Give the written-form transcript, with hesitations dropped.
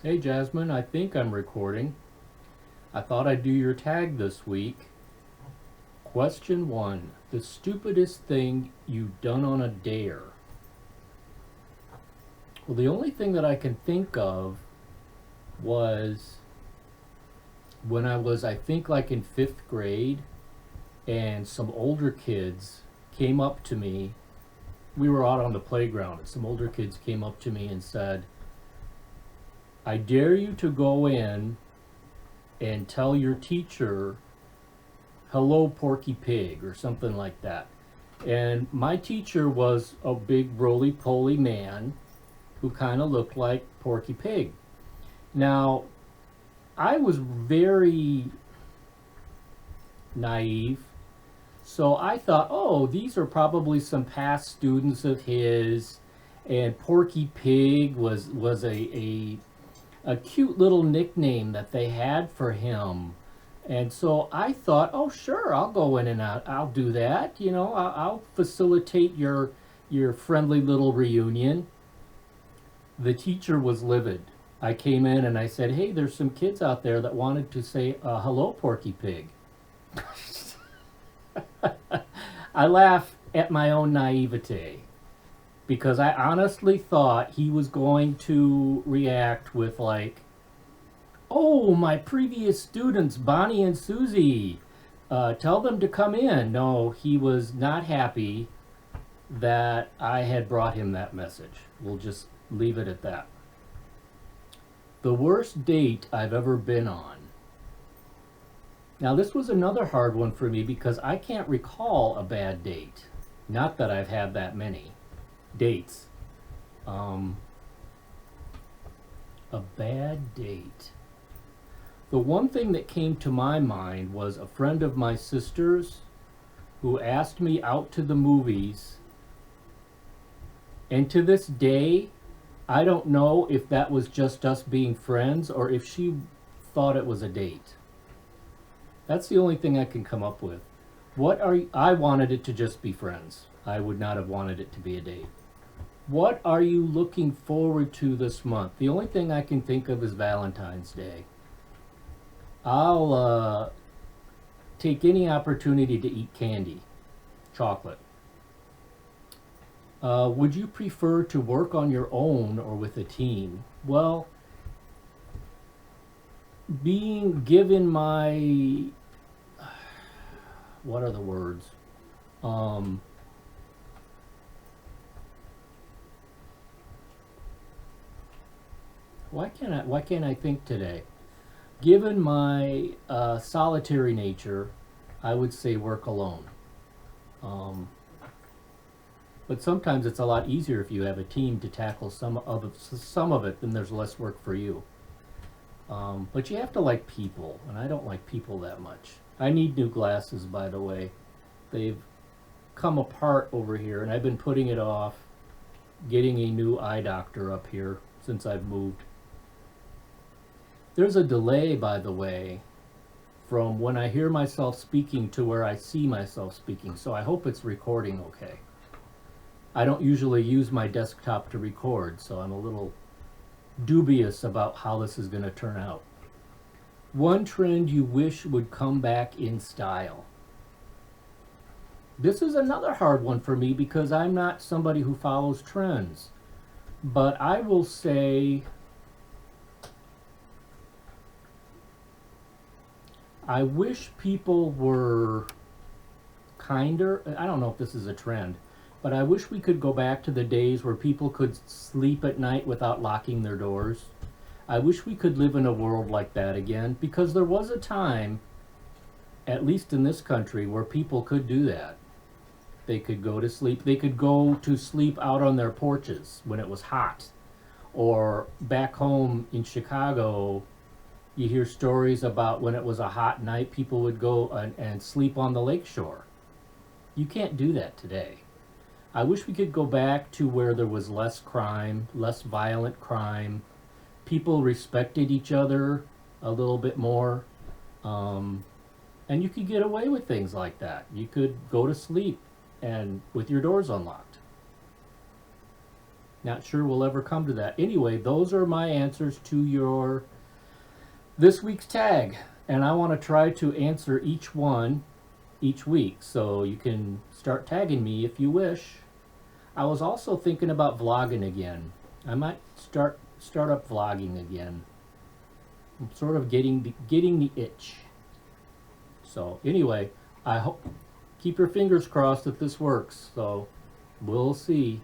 Hey Jasmine, I think I'm recording. I thought I'd do your tag this week. Question 1. The stupidest thing you've done on a dare. Well, the only thing that I can think of was when I was, I think, like in 5th grade, and some older kids came up to me. We were out on the playground, and some older kids came up to me and said, I dare you to go in and tell your teacher, hello, Porky Pig, or something like that. And my teacher was a big roly-poly man who kind of looked like Porky Pig. Now, I was very naive, so I thought, oh, these are probably some past students of his, and Porky Pig was a cute little nickname that they had for him. And so I thought, oh, sure, I'll go in and I'll do that. You know, I'll facilitate your friendly little reunion. The teacher was livid. I came in and I said, hey, there's some kids out there that wanted to say, hello, Porky Pig. I laugh at my own naivete because I honestly thought he was going to react with, like, oh, my previous students, Bonnie and Susie, tell them to come in. No, he was not happy that I had brought him that message. We'll just leave it at that. The worst date I've ever been on. Now, this was another hard one for me because I can't recall a bad date. Not that I've had that many dates. A bad date. The one thing that came to my mind was a friend of my sister's who asked me out to the movies. And to this day, I don't know if that was just us being friends or if she thought it was a date. That's the only thing I can come up with. I wanted it to just be friends. I would not have wanted it to be a date. What are you looking forward to this month? The only thing I can think of is Valentine's Day. I'll take any opportunity to eat candy, chocolate. Would you prefer to work on your own or with a team? Well, being given my, what are the words? Why can't I think today? Given my solitary nature, I would say work alone. But sometimes it's a lot easier if you have a team to tackle some of it, then there's less work for you. But you have to like people, and I don't like people that much. I need new glasses, by the way. They've come apart over here, and I've been putting it off getting a new eye doctor up here since I've moved. There's a delay, by the way, from when I hear myself speaking to where I see myself speaking, so I hope it's recording okay. I don't usually use my desktop to record, so I'm a little dubious about how this is going to turn out. One trend you wish would come back in style. This is another hard one for me because I'm not somebody who follows trends. But I will say, I wish people were kinder. I don't know if this is a trend, but I wish we could go back to the days where people could sleep at night without locking their doors. I wish we could live in a world like that again, because there was a time, at least in this country, where people could do that. They could go to sleep. They could go to sleep out on their porches when it was hot. Or back home in Chicago, you hear stories about when it was a hot night, people would go and sleep on the lakeshore. You can't do that today. I wish we could go back to where there was less crime, less violent crime. People respected each other a little bit more. And you could get away with things like that. You could go to sleep and with your doors unlocked. Not sure we'll ever come to that. Anyway, those are my answers to your this week's tag, and I want to try to answer each one each week, so you can start tagging me if you wish. I was also thinking about vlogging again. I might start up vlogging again. I'm sort of getting the itch. So anyway, I hope, keep your fingers crossed that this works. So we'll see.